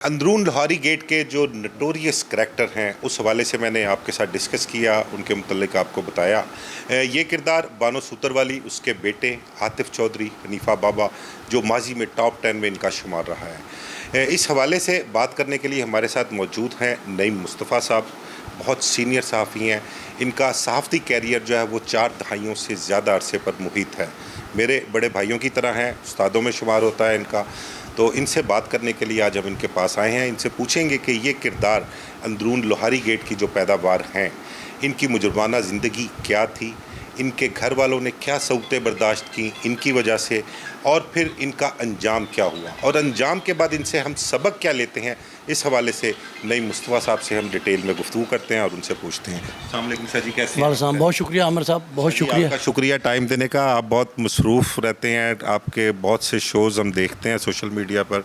अंदरून Lahori gate के जो notorious character हैं उस हवाले से मैंने आपके साथ डिस्कस किया, उनके मुतल्लिक आपको बताया। ये किरदार बानो सूतरवाली, उसके बेटे आतिफ चौधरी, हनीफा बाबा, जो माजी में टॉप 10 में इनका शुमार रहा है। इस हवाले से बात करने के लिए हमारे साथ मौजूद हैं नईम मुस्तफ़ा साहब, बहुत सीनियर सहाफ़ी हैं। इनका सहाफ़ती कैरियर जो है वो 4 दहाइयों से ज़्यादा अरसे पर मुहित है। मेरे बड़े भाइयों की तरह हैं, उस्तादों में शुमार होता है इनका। तो इनसे बात करने के लिए आज हम इनके पास आए हैं। इनसे पूछेंगे कि ये किरदार अंदरून लाहौरी गेट की जो पैदावार हैं, इनकी मुजरमाना ज़िंदगी क्या थी, इनके घर वालों ने क्या सऊक़तें बर्दाश्त की इनकी वजह से, और फिर इनका अंजाम क्या हुआ, और अंजाम के बाद इनसे हम सबक क्या लेते हैं। इस हवाले से नईम मुस्तफ़ा साहब से हम डिटेल में गुफ्तगू करते हैं और उनसे पूछते हैं। अस्सलाम वालेकुम सर जी, कैसे हैं? साहब बहुत शुक्रिया, आमिर साहब बहुत शुक्रिया। आपका शुक्रिया टाइम देने का। आप बहुत मसरूफ़ रहते हैं, आपके बहुत से शोज़ हम देखते हैं सोशल मीडिया पर।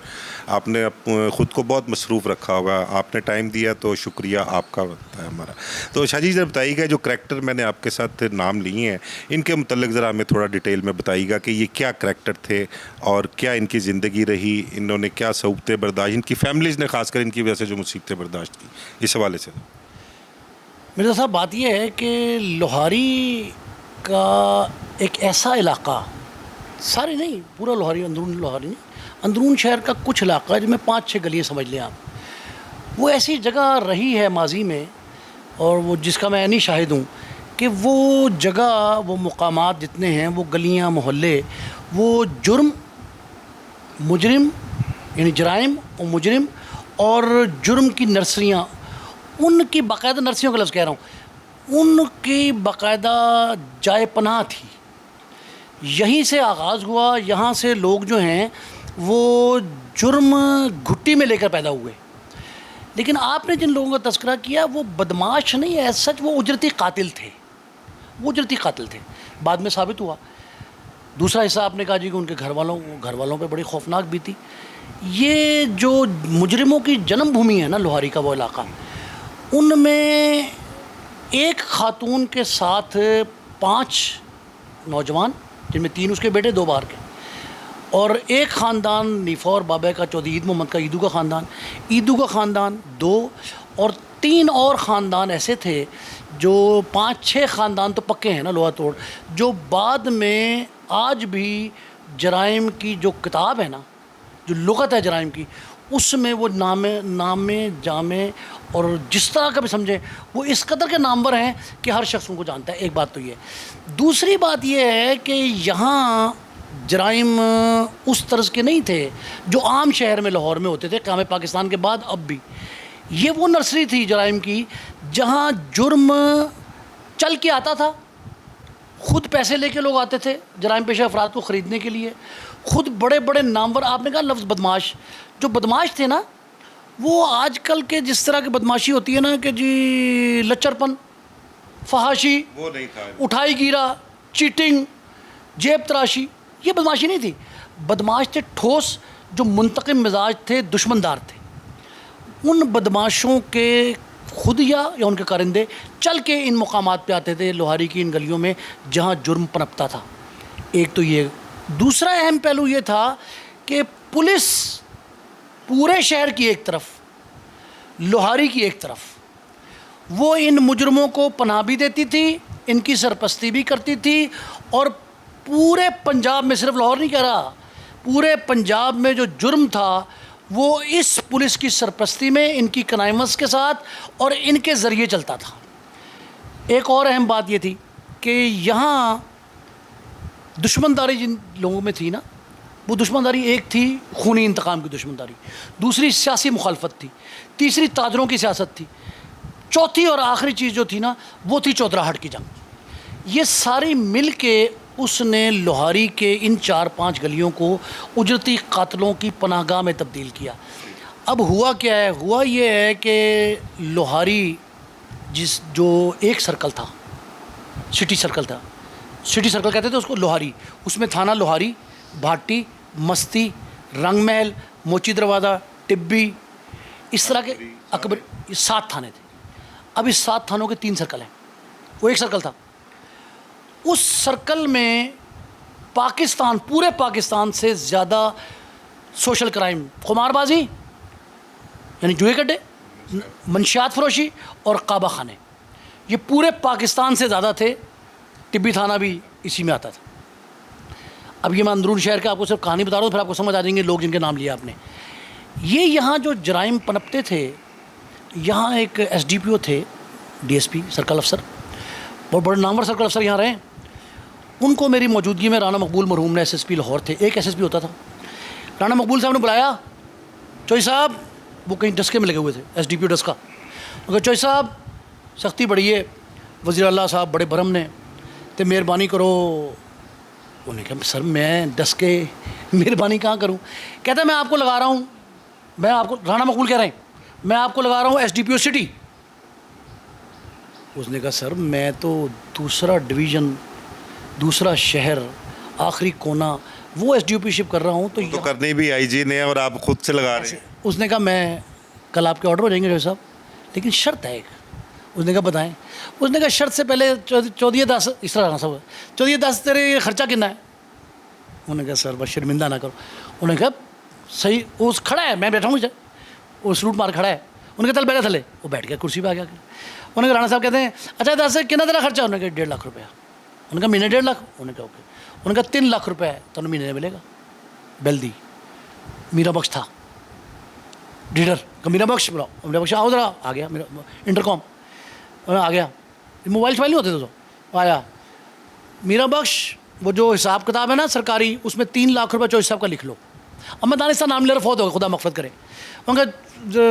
आपने ख़ुद को बहुत मसरूफ़ रखा होगा, आपने टाइम दिया तो शुक्रिया आपका बनता है हमारा। तो शाह जी ज़रा बताइएगा, जो करैक्टर मैंने आपके साथ नाम लिए हैं इनके मुतल्लिक ज़रा हमें थोड़ा डिटेल में बताइएगा कि ये क्या करैक्टर थे और क्या इनकी ज़िंदगी रही, इन्होंने क्या सऊक़तें बर्दाश्त, इनकी फैमिलीज़ ने ख़ासकर इनकी वजह से जो मुसीबतें बर्दाश्त की, इस हवाले से। मिर्ज़ा साहब बात यह है कि लोहारी का एक ऐसा इलाका, सारे नहीं, पूरा लोहारी, अंदरून लोहारी नहीं, अंदरून शहर का कुछ इलाका जिसमें 5-6 गलियाँ समझ लें आप, वो ऐसी जगह रही है माजी में, और वो जिसका मैं नहीं शाहिद हूँ कि वो जगह, वो मुकामात जितने हैं, वो गलियाँ, मोहल्ले, वो जुर्म, मुजरिम यानी जराइम और मुजरिम और जुर्म की नर्सरियाँ, उनकी बाकायदा नर्सरियों का लफ्ज़ कह रहा हूँ, उनकी बाकायदा जाए पनाह थी। यहीं से आगाज़ हुआ, यहाँ से लोग जो हैं वो जुर्म घुट्टी में लेकर पैदा हुए। लेकिन आपने जिन लोगों का तज़किरा किया वो बदमाश नहीं है, सच वो उजरती कातिल थे, वो उजरती कातिल थे, बाद में साबित हुआ। दूसरा हिस्सा आपने कहा जी कि उनके घर वालों पे बड़ी खौफनाक बीती। ये जो मुजरिमों की जन्मभूमि है ना लोहारी का वो इलाका, उनमें एक खातून के साथ 5 नौजवान, जिनमें 3 उसके बेटे, 2 बाहर के, और एक ख़ानदान नीफ़ा और बाबा का चौधरी ईद मोहम्मद का ईदू का ख़ानदान 2, और 3 और ख़ानदान ऐसे थे जो 5-6 ख़ानदान तो पक्के हैं ना लोहा तोड़, जो बाद में आज भी जराइम की जो किताब है ना, जो लुग़त है जराइम की, उसमें वो नामे जामे और जिस तरह का भी समझें वो इस कदर के नामवर हैं कि हर शख्स उनको जानता है। एक बात तो ये। दूसरी बात ये है कि यहाँ जराइम उस तरह के नहीं थे जो आम शहर में लाहौर में होते थे क़याम पाकिस्तान के बाद। अब भी ये वो नर्सरी थी जराइम की जहाँ जुर्म चल के आता था, ख़ुद पैसे लेके लोग आते थे जराइम पेशा अफराद को ख़रीदने के लिए, ख़ुद बड़े बड़े नामवर, आपने कहा लफ्ज़ बदमाश, जो बदमाश थे ना वो आजकल के जिस तरह की बदमाशी होती है ना कि जी लच्चरपन, फहाशी, वो नहीं था, उठाई गिरा, चीटिंग, जेब तराशी, ये बदमाशी नहीं थी। बदमाश थे ठोस, जो मुंतकिम मिजाज थे, दुश्मनदार थे। उन बदमाशों के खुद या उनके कारिंदे चल के इन मुकामात पे आते थे लोहारी की इन गलियों में जहाँ जुर्म पनपता था। एक तो ये। दूसरा अहम पहलू ये था कि पुलिस पूरे शहर की एक तरफ, लोहारी की एक तरफ, वो इन मुजरमों को पनाह भी देती थी, इनकी सरपरस्ती भी करती थी, और पूरे पंजाब में, सिर्फ लाहौर नहीं कह रहा, पूरे पंजाब में जो जुर्म था वो इस पुलिस की सरपरस्ती में, इनकी कनाइमस के साथ और इनके ज़रिए चलता था। एक और अहम बात ये थी कि यहाँ दुश्मनदारी जिन लोगों में थी ना, वो दुश्मनदारी एक थी खूनी इंतकाम की दुश्मनदारी, दूसरी सियासी मुखालफत थी, तीसरी ताजरों की सियासत थी, चौथी और आखिरी चीज़ जो थी ना वो थी चौधराहट की जंग। ये सारी मिल के उसने लोहारी के इन 4-5 गलियों को उजरती कातलों की पनाहगाह में तब्दील किया। अब हुआ क्या है? हुआ ये है कि लोहारी जो एक सर्कल था, सिटी सर्कल था, सिटी सर्कल कहते थे उसको, लोहारी, उसमें थाना लोहारी, भाटी, मस्ती, रंगमहल, मोची दरवाज़ा, टिब्बी, इस तरह के अकबर, 7 थाने थे। अब इस 7 थानों के 3 सर्कल हैं, वो एक सर्कल था। उस सर्कल में पाकिस्तान, पूरे पाकिस्तान से ज़्यादा सोशल क्राइम, खुमारबाजी, यानी जुए के अड्डे, मंशियात फरोशी और काबा खाने, ये पूरे पाकिस्तान से ज़्यादा थे। टिब्बी थाना भी इसी में आता था। अब ये मैं अंदरून शहर का आपको सिर्फ कहानी बता रहा हूँ, फिर आपको समझ आ जाएंगे लोग जिनके नाम लिया आपने। ये यहाँ जो जराइम पनपते थे, यहाँ एक SDPO थे, DSP सर्कल अफसर, बहुत बड़े नामवर सर्कल अफसर यहाँ रहे। उनको मेरी मौजूदगी में राना मकबूल मरहूम ने, SSP लाहौर थे, एक SSP होता था, राना मकबूल साहब ने बुलाया, चौधरी साहब, वो कहीं डस्के में लगे हुए थे, SDPO डस्का, उनका चौधरी साहब सख्ती बड़ी है, वज़ीर आला साहब बड़े भरम ने, तो मेहरबानी करो। उन्होंने कहा सर मैं डस्के मेहरबानी कहाँ करूँ? कहता मैं आपको लगा रहा हूँ, मैं आपको, राना मकबूल कह रहे हैं, मैं आपको लगा रहा हूँ SDPO सिटी। उसने कहा सर मैं तो दूसरा डिवीज़न, दूसरा शहर, आखिरी कोना, वो SDPO शिप कर रहा हूँ। तो करनी भी IG ने और आप खुद से लगा रहे हैं। उसने कहा मैं कल आपके ऑर्डर हो जाएंगे जज साहब, लेकिन शर्त है एक। उसने कहा बताएं। उसने कहा शर्त से पहले 14-10 इस तरह सब 14-10 तेरे खर्चा कितना है? उन्होंने कहा सर बस शर्मिंदा ना करो। उन्होंने कहा सही, वो खड़ा है, मैं बैठा हूँ, वो सलूट मार खड़ा है। उन्होंने कहा चल बैठा थले, वो बैठ गया कुर्सी पर आ गया। उन्होंने कहा राणा साहब कहते हैं अच्छा 10 कितना तेरा खर्चा? उन्होंने कहा 1.5 लाख रुपया। उन्होंने कहा महीने 1.5 लाख? उन्होंने कहा ओके। उन्होंने कहा 3 लाख रुपये तो महीने में मिलेगा। बेल दी, मीरा बख्श था लीडर, मीरा बख्श बुलाओ, मीरा बख्श आओ जरा, आ गया मेरा इंटरकॉम, आ गया, मोबाइल नहीं होते थे तो आया मीरा बख्श। वो जो हिसाब किताब है ना सरकारी, उसमें 3 लाख रुपये चौधरी साहब का लिख लो। अब मैं दानिस्तान नाम ले रहा, फौत होगा, खुदा मगफरत करे। उनका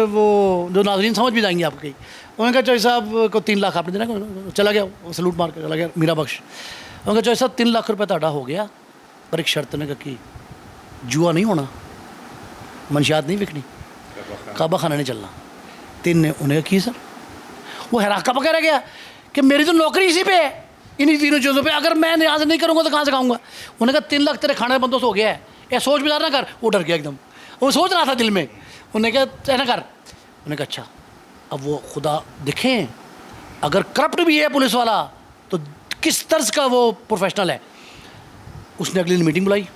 वो जो नाजरीन समझ भी जाएंगे आपके, उन्होंने कहा चौधरी साहब को 3 लाख आपने देना, चला गया सलूट मार के चला गया मीरा बख्श। उन्होंने कहा चौधरी साहब 3 लाख रुपये ਤੁਹਾਡਾ हो गया, पर एक शर्त ने कहा कि जुआ नहीं होना, मंशियात नहीं बिकनी, काबा खाना नहीं चलना। 3 ने उन्हें की सर, वो हैरान पकड़ रह गया कि मेरी तो नौकरी इसी पे है, इन्हीं तीनों चीज़ों पे, अगर मैं यहाँ से नहीं करूँगा तो कहाँ से खाऊंगा? उन्होंने कहा 3 लाख तेरे खाने का बंदोबस्त हो गया है, या सोच विचार ना कर। वो डर गया एकदम, वो सोच रहा था दिल में। उन्होंने कहा ऐसा कर। उन्होंने कहा अच्छा। अब वो खुदा देखें, अगर करप्ट भी है पुलिस वाला तो किस तर्ज का वो प्रोफेशनल है। उसने अगली दिन मीटिंग बुलाई,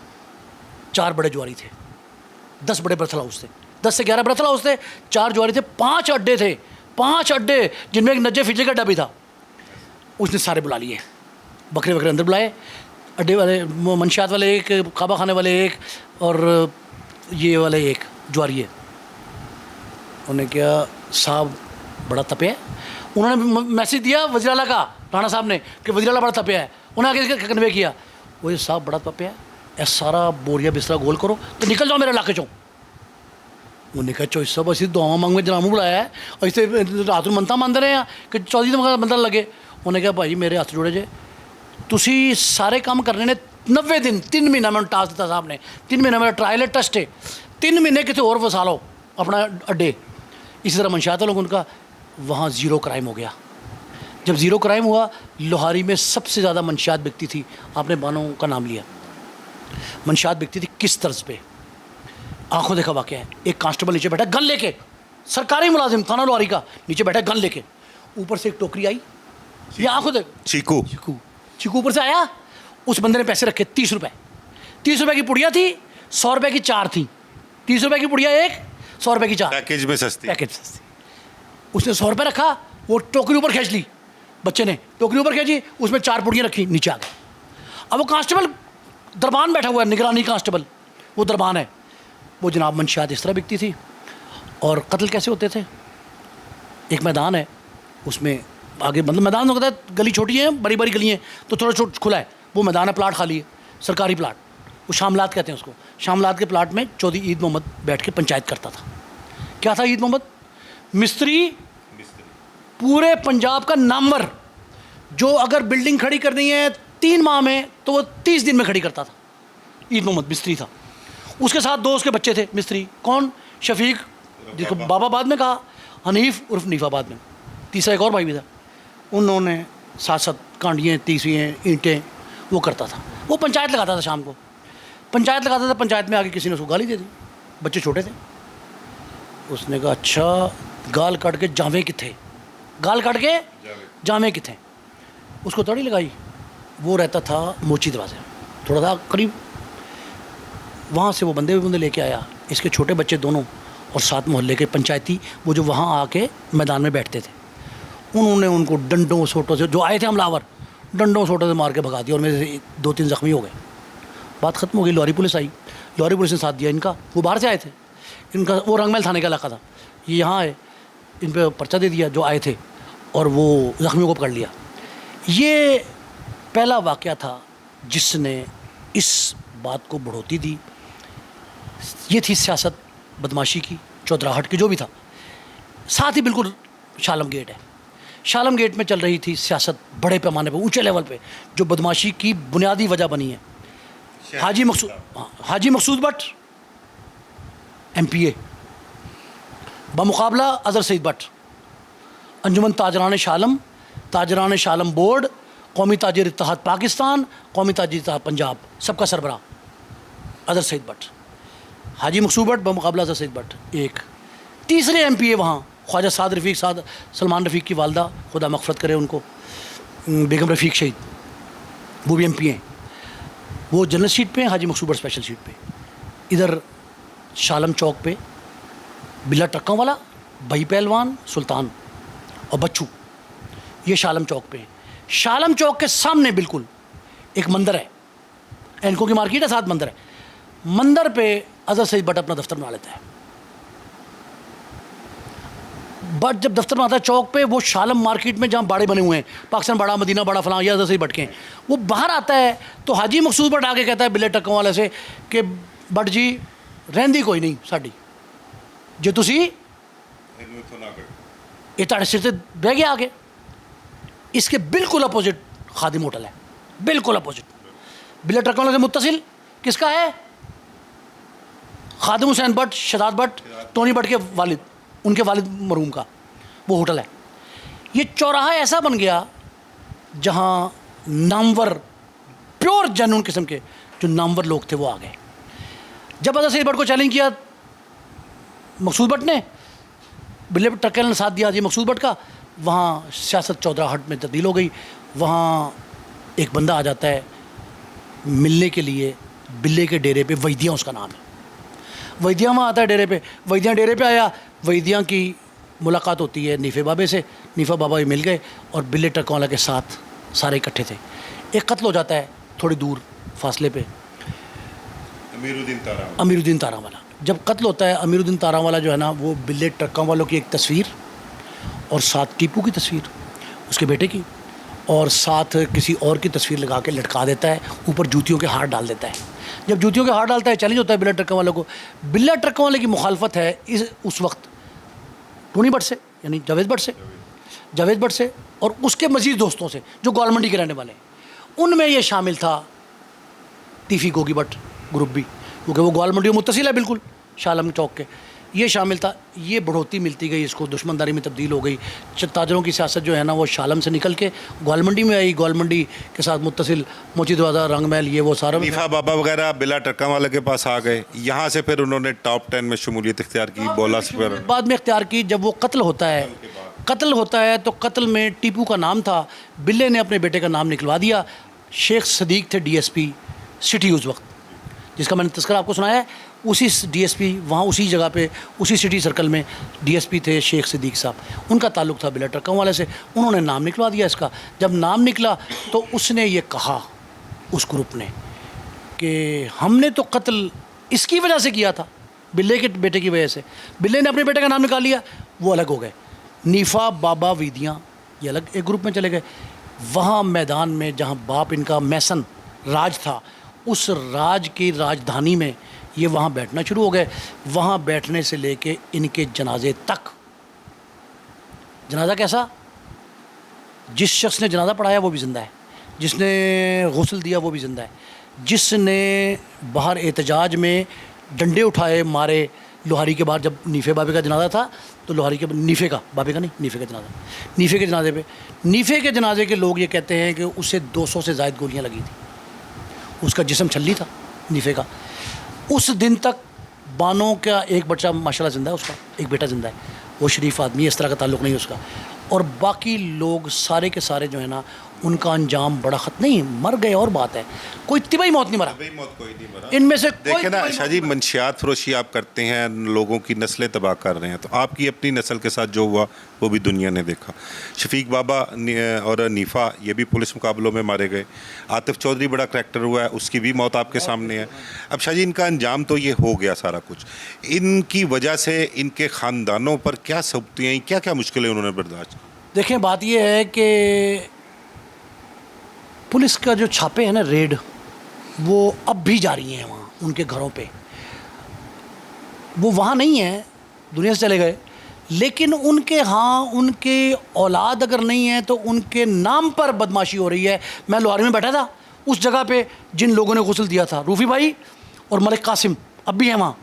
4 बड़े जुआरी थे, 10 बड़े बर्थल हाउस थे, 10 से 11 बर्थल हाउस थे, 4 जुआरी थे, 5 अड्डे थे, 5 अड्डे जिनमें एक नजे फिजे का अड्डा भी था। उसने सारे बुला लिए, बकरे बकरे अंदर बुलाए, अड्डे वाले, मंशियात वाले एक, काबा खाने वाले एक, और ये वाले एक जुआरी है। उन्होंने क्या साहब बड़ा तपे है। उन्होंने मैसेज दिया वज़ीर आला का, राणा साहब ने, कि वज़ीर आला बड़ा तपे है। उन्होंने आगे कन्वे किया, वो ये साहब बड़ा तपे है, ऐसा सारा बोरिया बिस्तरा गोल करो तो निकल जाओ मेरे इलाके चो। उन्होंने कहा चौधरी साहब असं दुआ मंग जनामू बुलाया है, ऐसे रात में मनता मंद रहे हैं कि 14 दिन बंदा लगे। उन्होंने कहा भाई मेरे हथ जोड़े जे, तुसी सारे काम करने ने 90 दिन, 3 महीना मैं टास्क दिता साहब ने, 3 महीना मेरा ट्रायल है, टेस्ट है, 3 महीने कितने और वसा लो अपना अड्डे। इसी तरह मंशियात लोग, उनका वहाँ ज़ीरो क्राइम हो गया। जब ज़ीरो क्राइम हुआ, लोहारी में सबसे ज़्यादा मंशियात बिकती थी। आपने बानों का नाम लिया, मंशियात बिकती थी किस तर्ज पे? आंखों देखा वाक़या है। एक कांस्टेबल नीचे बैठा गन लेके, सरकारी मुलाजिम थाना लोहारी का, नीचे बैठा गन लेके, ऊपर से एक टोकरी आई, ये आंखों देख, चीकू चीकू ऊपर से आया। उस बंदे ने पैसे रखे 30 रुपये, 30 रुपये की पुड़िया थी, 100 रुपये की 4 थी, 30 रुपये की पुड़िया एक, 100 रुपये की 4, पैकेज में सस्ती, पैकेज सस्ती। उसने 100 रुपये रखा, वो टोकरी ऊपर खींच ली, बच्चे ने टोकरी ऊपर खींची, उसमें 4 पुड़ियाँ रखी, नीचे आ गए। अब वो कांस्टेबल दरबान बैठा हुआ है, निगरानी कांस्टेबल, वो दरबान है। वो जनाब मंशियात इस तरह बिकती थी। और कत्ल कैसे होते थे? एक मैदान है, उसमें आगे, मतलब मैदान होता है, गली छोटी है, बड़ी बड़ी गली है, तो थोड़ा छोटा खुला है, वो मैदान है, प्लाट खाली है, सरकारी प्लाट, वो शामलात कहते हैं उसको। शामलात के प्लाट में चौधरी ईद मोहम्मद बैठ के पंचायत करता था। क्या था ईद मोहम्मद? मिस्त्री, पूरे पंजाब का नामवर, जो अगर बिल्डिंग खड़ी करनी है 3 माह में तो वो 30 दिन में खड़ी करता था। ईद मोहम्मद मिस्त्री था। उसके साथ 2 उसके बच्चे थे मिस्त्री। कौन? शफीक, जिसको बाबा बाद में कहा, हनीफ उर्फ नीफा बाद में, तीसरा एक और भाई भी था। उन्होंने साथ कांडियाँ, तीसियाँ, ईंटें वो करता था। वो पंचायत लगाता था, शाम को पंचायत लगाता था। पंचायत में आके किसी ने उसको गाली दे दी, बच्चे छोटे थे। उसने कहा अच्छा गाल काट के जावे किथे, गाल काट के जावे किथे। उसको तड़ी लगाई। वो रहता था मोची दरवाजे, थोड़ा था करीब, वहाँ से वो बंदे लेके आया। इसके छोटे बच्चे दोनों और 7 मोहल्ले के पंचायती वो जो वहाँ आके मैदान में बैठते थे, उन्होंने उनको डंडों सोटों से, जो आए थे हमलावर, डंडों सोटों से मार के भगा दिया और मेरे से 2-3 ज़ख्मी हो गए। बात ख़त्म हो गई। लाहौरी पुलिस आई, लाहौरी पुलिस ने साथ दिया इनका, वो बाहर से आए थे, इनका वो रंगमहल थाने का इलाका था, ये यहाँ आए, इन पर पर्चा दे दिया जो आए थे और वो ज़ख्मियों को पकड़ लिया। ये पहला वाक़या था जिसने इस बात को बढ़ोतरी दी। ये थी सियासत बदमाशी की, चौधराहट की, जो भी था। साथ ही बिल्कुल शालम गेट है, शालम गेट में चल रही थी सियासत बड़े पैमाने पर, ऊंचे लेवल पे, जो बदमाशी की बुनियादी वजह बनी है। हाजी मकसूद भट्ट MPA बमुकाबला अज़हर सईद भट्ट, अंजुमन ताजरान शालम बोर्ड, कौमी ताजिर इत्तेहाद पाकिस्तान, कौमी ताजिर इत्तेहाद पंजाब, सबका सरबराह अज़हर सईद भट्ट। हाजी मकसूद भट्ट बमुकाबला अज़हर सईद भट्ट एक। तीसरे MPA वहाँ ख्वाजा सलमान रफ़ीक की वालदा, खुदा मग़फ़रत करे उनको, बेगम रफ़ीक शहीद, वो भी MPA हैं। वो जनरल सीट पे हैं, हाजी मकसूद भट्ट स्पेशल सीट पे। इधर शालम चौक पे बिल्ला ट्रकों वाला, भाई पहलवान, सुल्तान और बच्चू, ये शालम चौक पे हैं। शालम चौक के सामने बिल्कुल एक मंदिर है, एनको की मार्केट है, साथ मंदिर है। मंदिर पे अज़हर सईद भट्ट अपना दफ्तर बना लेता है। बट जब दफ्तर में आता है चौक पे, वो शालम मार्केट में जहाँ बाड़े बने हुए हैं, पाकिस्तान बड़ा, मदीना बड़ा, फलां, या अज़हर सईद भट्ट के हैं, वो बाहर आता है तो हाजी मकसूद भट्ट आके कहता है बिल्ले ट्रकों वाले से कि भट्ट जी रहंदी कोई नहीं साड़ी, जो तुसी ये ताड़े सिर से बह गया आगे। इसके बिल्कुल अपोजिट खादिम होटल है, बिल्कुल अपोजिट। बिल्ले ट्रकों वाले से मुत्तसिल किसका है? खादिम हुसैन भट्ट, शहजाद भट्ट, टोनी भट्ट के वालिद, उनके वालिद मरहूम का वो होटल है। ये चौराहा ऐसा बन गया जहाँ नामवर, प्योर जेन्युइन किस्म के जो नामवर लोग थे वो आ गए। जब अज़हर सईद भट्ट को चैलेंज किया मकसूद भट्ट ने, बिल्ले ट्रकों ने साथ दिया जी मकसूद भट्ट का, वहाँ सियासत चौधराहट में तब्दील हो गई। वहाँ एक बंदा आ जाता है मिलने के लिए बिल्ले के डेरे पे, वैदिया उसका नाम है। वैदिया वहाँ आता है डेरे पे, वैदिया डेरे पे आया, वैदिया की मुलाकात होती है नीफे बाबे से, नीफा बाबा भी मिल गए और बिल्ले ट्रकों वाला के साथ सारे इकट्ठे थे। एक कत्ल हो जाता है थोड़ी दूर फासले पे, अमीरुद्दीन तारा वाला। जब कत्ल होता है अमीरुद्दीन तारा वाला जो है ना, वो बिल्ले ट्रकों वालों की एक तस्वीर और साथ टीपू की तस्वीर उसके बेटे की, और साथ किसी और की तस्वीर लगा के लटका देता है, ऊपर जूतियों के हार डाल देता है। जब जूतियों के हार डालता है, चैलेंज होता है बिल्ला ट्रकों वालों को। बिल्ला ट्रकों वाले की मुखालफत है उस वक्त टोनी भट्ट से, यानी जावेद भट्ट से और उसके मज़ीद दोस्तों से जो गोलमंडी के रहने वाले हैं। उनमें ये शामिल था तीफ़ी गोगी भट्ट ग्रुप भी, क्योंकि वो गोलमंडी मुत्तसिल है बिल्कुल शालम चौक के, ये शामिल था। ये बढ़ोतरी मिलती गई, इसको दुश्मनदारी में तब्दील हो गई। ताजरों की सियासत जो है ना, वो शालम से निकल के गोलमंडी में आई, गोलमंडी के साथ मुत्तसिल मोची दरवाज़ा, रंगमहल, ये वो सारा। नीफा बाबा वगैरह बिल्ला ट्रकों वाले के पास आ गए, यहाँ से फिर उन्होंने टॉप 10 में शमूलियत इख्तियार की, बोला से बाद में इख्तियार की। जब वो कत्ल होता है तो कत्ल में टीपू का नाम था, बिल्ले ने अपने बेटे का नाम निकलवा दिया। शेख सदीक थे DSP सिटी उस वक्त, जिसका मैंने तस्करा आपको सुनाया है। उसी DSP वहाँ उसी जगह पे, उसी सिटी सर्कल में DSP थे शेख सदीक साहब, उनका ताल्लुक़ था बिल्ला ट्रकों वाले से। उन्होंने नाम निकलवा दिया इसका। जब नाम निकला तो उसने ये कहा, उस ग्रुप ने, कि हमने तो कत्ल इसकी वजह से किया था, बिल्ले के बेटे की वजह से। बिल्ले ने अपने बेटे का नाम निकाल लिया, वो अलग हो गए। नीफा बाबा वीदियाँ ये अलग एक ग्रुप में चले गए। वहाँ मैदान में जहाँ बाप इनका मैसन राज था, उस राज की राजधानी में ये वहाँ बैठना शुरू हो गए। वहाँ बैठने से लेके इनके जनाजे तक। जनाजा कैसा? जिस शख्स ने जनाजा पढ़ाया वो भी ज़िंदा है, जिसने गुस्ल दिया वो भी ज़िंदा है, जिसने बाहर एहतजाज में डंडे उठाए मारे लोहारी के बाहर। जब नीफे बाबे का जनाजा था तो लोहारी के, नीफे का, बाबे का नहीं, नीफे का जनाजा, नीफे के जनाजे पे, नीफे के जनाजे के लोग ये कहते हैं कि उसे 200 से ज़ायद गोलियाँ लगी थी। उसका जिस्म छल्ली था नीफे का। उस दिन तक बानों का एक बच्चा माशाल्लाह ज़िंदा है, उसका एक बेटा ज़िंदा है, वो शरीफ आदमी, इस तरह का ताल्लुक़ नहीं है उसका। और बाकी लोग सारे के सारे जो है ना, उनका अंजाम बड़ा खत नहीं, मर गए और बात है, कोई तिबाई मौत नहीं मरा, मौत कोई नहीं मरा। इनमें से कोई देखे ना तिबाई शाह मौत जी, नहीं मरा। मंशियात फरोशी आप करते हैं, लोगों की नस्लें तबाह कर रहे हैं, तो आपकी अपनी नस्ल के साथ जो हुआ वो भी दुनिया ने देखा। शफीक बाबा और नीफा ये भी पुलिस मुकाबलों में मारे गए। आतिफ चौधरी बड़ा करैक्टर हुआ है, उसकी भी मौत आपके सामने है। अब शाह जी, इनका अंजाम तो ये हो गया सारा कुछ, इनकी वजह से इनके ख़ानदानों पर क्या सब्ती आई, क्या क्या मुश्किलें उन्होंने बर्दाश्त की? देखें, बात यह है कि पुलिस का जो छापे हैं ना, रेड, वो अब भी जारी हैं वहाँ उनके घरों पे। वो वहाँ नहीं है, दुनिया से चले गए, लेकिन उनके यहाँ उनके औलाद अगर नहीं है तो उनके नाम पर बदमाशी हो रही है। मैं लोहारी में बैठा था, उस जगह पे जिन लोगों ने गुस्ल दिया था, रूफ़ी भाई और मलिक कासिम अब भी हैं वहाँ।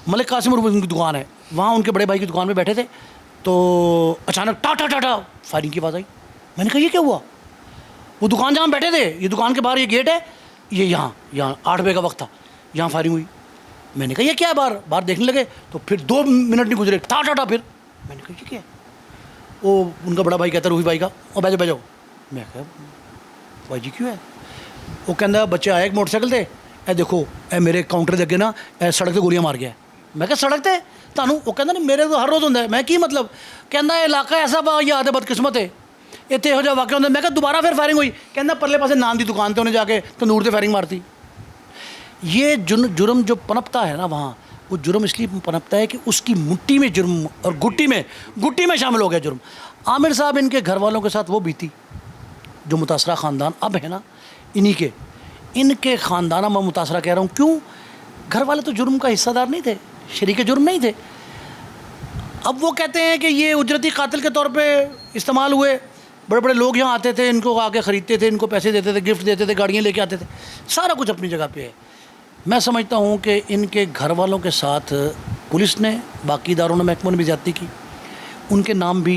मलिक कासिम और उनकी दुकान है वहाँ, उनके बड़े भाई की दुकान पे बैठे थे, तो अचानक टाटा टाटा फायरिंग की आवाज़ आई। मैंने कहा ये क्या हुआ? वो दुकान जहाँ बैठे थे, ये दुकान के बाहर ये गेट है, ये यहाँ 8 बजे का वक्त था, यहाँ फायरिंग हुई। मैंने कहा ये क्या है? बाहर देखने लगे तो फिर 2 मिनट नहीं गुजरे, टाटा फिर। मैंने कहा ये क्या है? वो उनका बड़ा भाई कहता है, रूही भाई का, ओ बह जाओ। मैं कहा भाई जी क्यों है? वो कहता बच्चे आए एक मोटरसाइकिल थे, ए देखो ए मेरे काउंटर के अगे ना ए सड़क से गोलियां मार गया। मैं कहा सड़क ते तानू? वो कहता नहीं मेरे तो हर रोज़ होंगे। मैं की मतलब? कहता इलाका ऐसा याद है, बदकिस्मत है, इतने यहो जिहा वाक़या होंगे। मैं कहा दोबारा फिर फायरिंग हुई? कहता परले पासे नान की दुकान पर उन्हें जाके तंदूर से फायरिंग मारती। ये जुर्म जो पनपता है ना वहाँ, वो जुर्म इसलिए पनपता है कि उसकी मुट्ठी में जुर्म और गुट्टी में शामिल हो गया जुर्म। आमिर साहब इनके घर वालों के साथ वो बीती, जो मुतासरा ख़ानदान अब है ना, इनके ख़ानदान मैं मुतासरा कह रहा हूँ। क्यों? घर वाले तो जुर्म का हिस्सेदार नहीं थे, शरीक जुर्म नहीं थे। अब वो कहते हैं कि ये उजरती कातिल के तौर पे इस्तेमाल हुए। बड़े बड़े लोग यहाँ आते थे, इनको आके ख़रीदते थे, इनको पैसे देते थे, गिफ्ट देते थे, गाड़ियाँ लेके आते थे, सारा कुछ अपनी जगह पे है। मैं समझता हूँ कि इनके घर वालों के साथ पुलिस ने, बाकी इदारों ने, महकमों ने भी ज़्यादती की। उनके नाम भी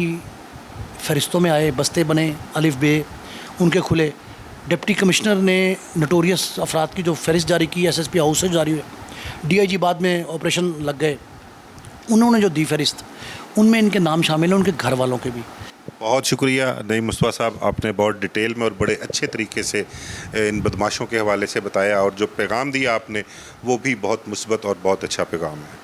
फ़हरिस्तों में आए, बस्ते बने, अलिफ बे उनके खुले। डिप्टी कमिश्नर ने नटोरियस अफराद की जो फ़हरिस्त जारी की, SSP हाउस से जारी हुई, DIG बाद में ऑपरेशन लग गए, उन्होंने जो दी फ़हरिस्त, उनमें इनके नाम शामिल हैं, उनके घर वालों के भी। बहुत शुक्रिया नईम मुस्तफ़ा साहब, आपने बहुत डिटेल में और बड़े अच्छे तरीके से इन बदमाशों के हवाले से बताया, और जो पैगाम दिया आपने वो भी बहुत मुस्बत और बहुत अच्छा पैगाम है।